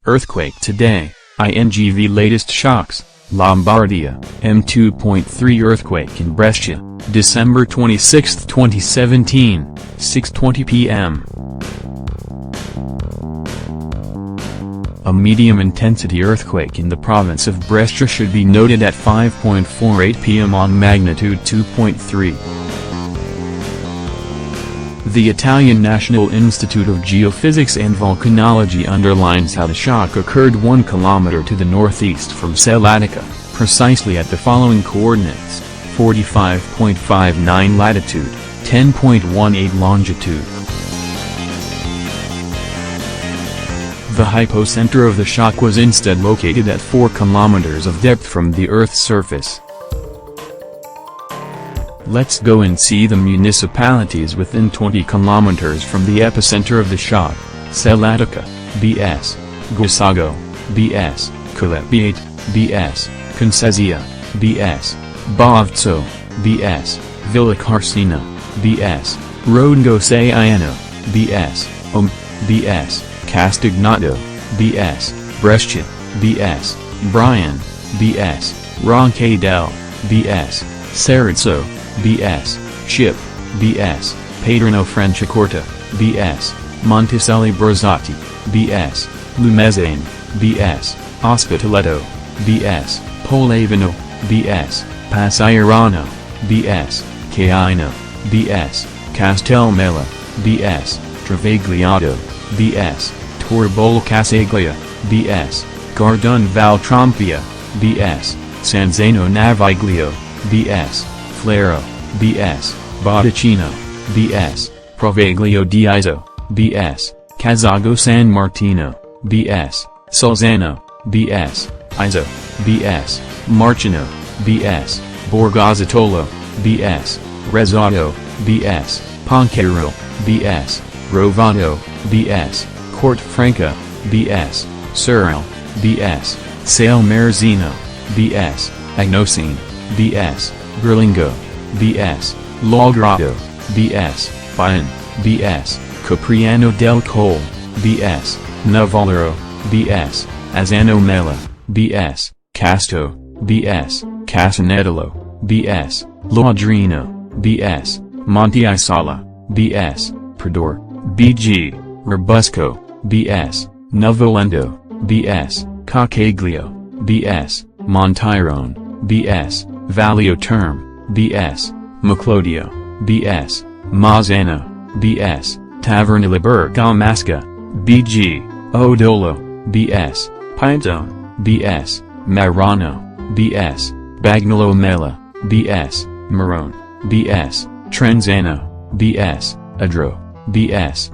Earthquake today, INGV latest shocks, Lombardia, M2.3 earthquake in Brescia, December 26, 2017, 6:20 p.m. A medium-intensity earthquake in the province of Brescia should be noted at 5:48 p.m. on magnitude 2.3. The Italian National Institute of Geophysics and Volcanology underlines how the shock occurred 1 kilometer to the northeast from Salatica, precisely at the following coordinates: 45.59 latitude, 10.18 longitude. The hypocenter of the shock was instead located at 4 kilometers of depth from the Earth's surface. Let's go and see the municipalities within 20 kilometers from the epicenter of the shock: Salatica, B.S., Gossago, B.S., K.N.B.T, B.S., Concezia, B.S., Bovzo, B.S., Villa Carsina, B.S., Rodogosaiano, B.S., B.S., Castagnato, B.S., Brescia, B.S., Brian, B.S., Roncadell, B.S., Cerizzo, B.S., Chip, B.S., Paderno Franciacorta, B.S., Monticelli Brazzati, B.S., Lumezane, B.S., Ospitaletto, B.S., Polavino, B.S., Passirano, B.S., Caino, B.S., Castelmela, B.S., Travagliato, B.S., Torbolo Casaglia, B.S., Gardun Valtrompia, B.S., Sanzano Naviglio, B.S., Flero, B.S., Botticino, B.S., Proveglio di Iso, B.S., Casago San Martino, B.S., Solzano, B.S., Iso, B.S., Marcino, B.S., Borgozzatolo, B.S., Rezzato, B.S., Ponquero, B.S., Rovato, B.S., Cortefranca, B.S., Surrey, B.S., Salmerzino, B.S., Agnosine, B.S., Berlingo, B.S., Logrado, B.S., Bayan, B.S., Capriano del Col, B.S., Navallero, B.S., Azano Mela, B.S., Casto, B.S., Casanetolo, B.S., Lodrino, B.S., Monte Isala, B.S., Prador, B.G., Robusco, B.S., Novolendo, B.S., Cacaglio, B.S., Montirone, B.S., Valio Term, B.S., Maclodio, B.S., Mazzano, B.S., Tavernilla Bergamasca, B.G., Odolo, B.S., Pintone, B.S., Marano, B.S., Bagnolo Mela, B.S., Marone, B.S., Trenzano, B.S., Adro, B.S.,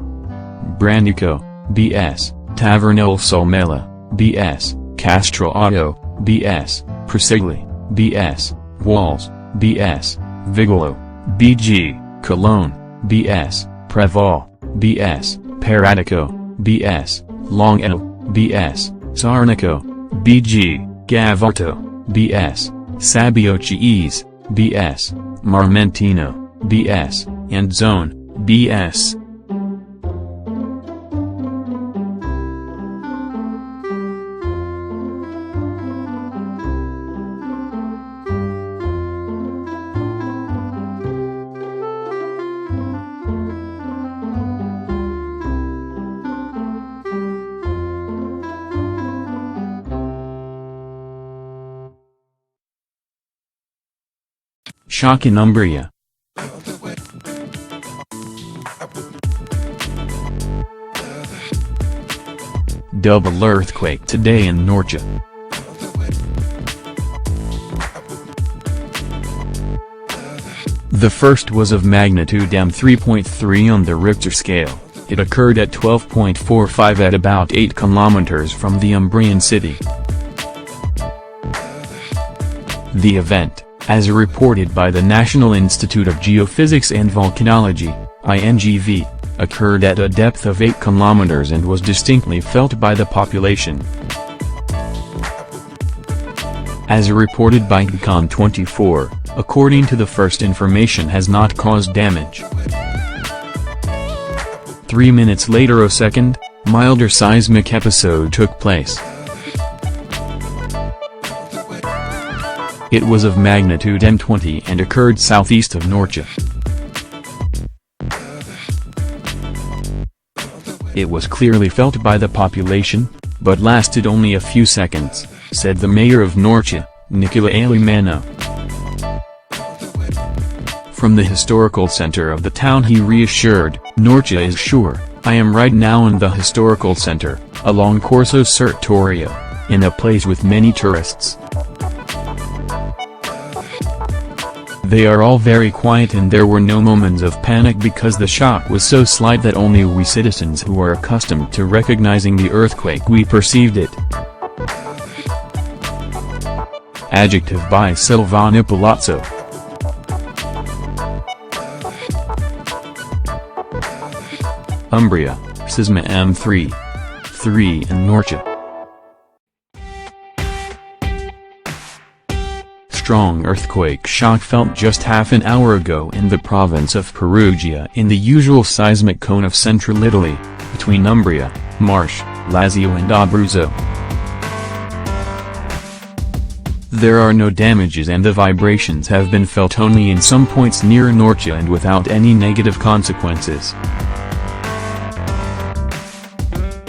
Brandico, B.S., Tavernil Solmela, B.S., Castro Auto, B.S., Presigli, B.S., Walls, B.S., Vigolo, B.G., Cologne, B.S., Preval, B.S., Paratico, B.S., Longano, B.S., Sarnico, B.G., Gavarto, B.S., Sabiochis, B.S., Marmentino, B.S., and Zone, B.S. Shock in Umbria. Double earthquake today in Norcia. The first was of magnitude M3.3 on the Richter scale. It occurred at 12.45 at about 8 kilometers from the Umbrian city. The event, as reported by the National Institute of Geophysics and Volcanology, INGV, occurred at a depth of 8 kilometers and was distinctly felt by the population. As reported by K.N.B.T, according to the first information, has not caused damage. 3 minutes later, a second, milder seismic episode took place. It was of magnitude M20 and occurred southeast of Norcia. It was clearly felt by the population, but lasted only a few seconds, said the mayor of Norcia, Nicola Alimano. From the historical center of the town he reassured, "Norcia is sure, I am right now in the historical center, along Corso Sertorio, in a place with many tourists. They are all very quiet and there were no moments of panic because the shock was so slight that only we citizens who are accustomed to recognizing the earthquake we perceived it." Adjective by Silvano Palazzo. Umbria, Sisma M3. 3 in Norcia. Strong earthquake shock felt just half an hour ago in the province of Perugia in the usual seismic cone of central Italy, between Umbria, Marche, Lazio and Abruzzo. There are no damages and the vibrations have been felt only in some points near Norcia and without any negative consequences.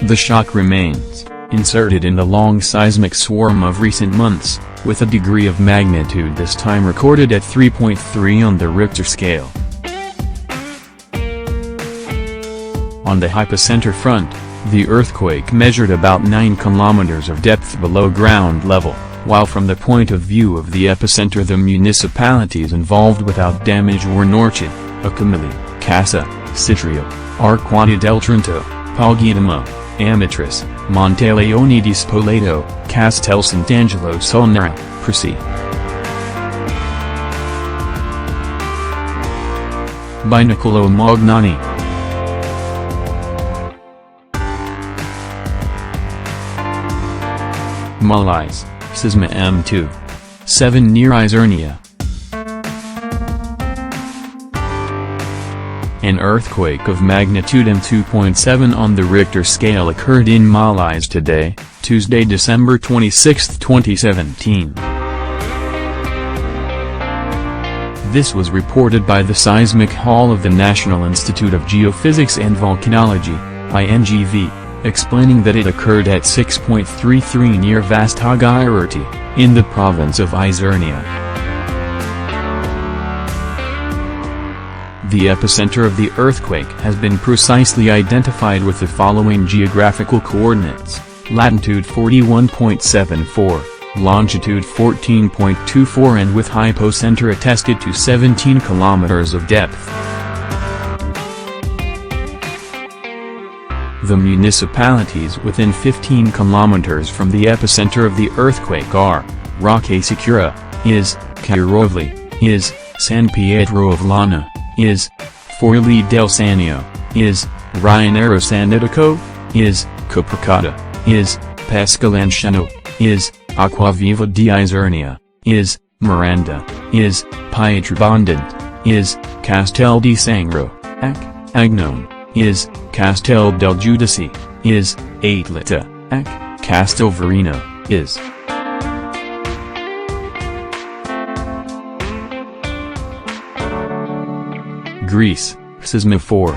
The shock remains, inserted in the long seismic swarm of recent months, with a degree of magnitude this time recorded at 3.3 on the Richter scale. On the hypocenter front, the earthquake measured about 9 kilometers of depth below ground level, while from the point of view of the epicenter the municipalities involved without damage were Norcia, Accumuli, Cassa, Citrio, Arquati del Trento, Palgidamo, Amitris, Monteleone di Spoleto, Castel Sant'Angelo sul Nera, Presi. By Niccolò Magnani. Molise, Sisma M2. 7 near Isernia. An earthquake of magnitude M2.7 on the Richter scale occurred in Molise today, Tuesday, December 26, 2017. This was reported by the Seismic Hall of the National Institute of Geophysics and Volcanology, INGV, explaining that it occurred at 6.33 near Vastagirati, in the province of Isernia. The epicenter of the earthquake has been precisely identified with the following geographical coordinates: latitude 41.74, longitude 14.24 and with hypocenter attested to 17 kilometers of depth. The municipalities within 15 kilometers from the epicenter of the earthquake are Rocca Sicura, is, Chiarovli, is, San Pietro of Lana, is, Forlì del Sannio, is, Rionero Sannitico, is, Capricata, is, Pescalanciano, is, Acquaviva di Isernia, is, Miranda, is, Pietrabondant, is, Castel di Sangro, ac, Agnone, is, Castel del Giudice, is, Atleta, ac, Castelverino, is. Greece, Sisma 4.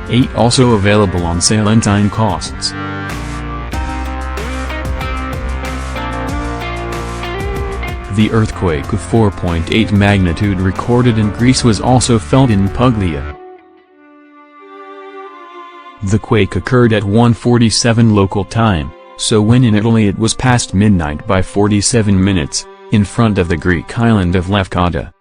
$8 also available on sale and time costs. The earthquake of 4.8 magnitude recorded in Greece was also felt in Puglia. The quake occurred at 1:47 local time, so when in Italy it was past midnight by 47 minutes, in front of the Greek island of Lefkada.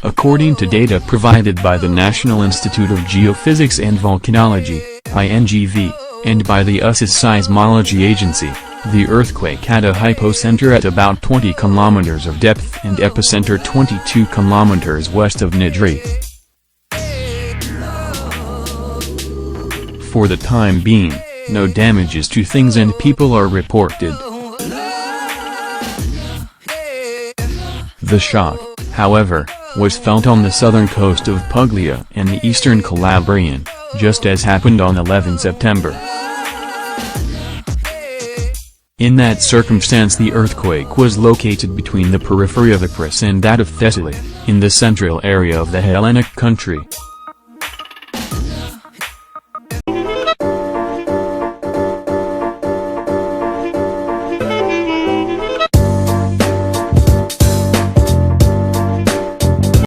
According to data provided by the National Institute of Geophysics and Volcanology, INGV, and by the US's Seismology Agency, the earthquake had a hypocenter at about 20 kilometers of depth and epicenter 22 kilometers west of Nidri. For the time being, No damages to things and people are reported. The shock, however, was felt on the southern coast of Puglia and the eastern Calabrian, just as happened on 11 September. In that circumstance the earthquake was located between the periphery of Ypres and that of Thessaly, in the central area of the Hellenic country.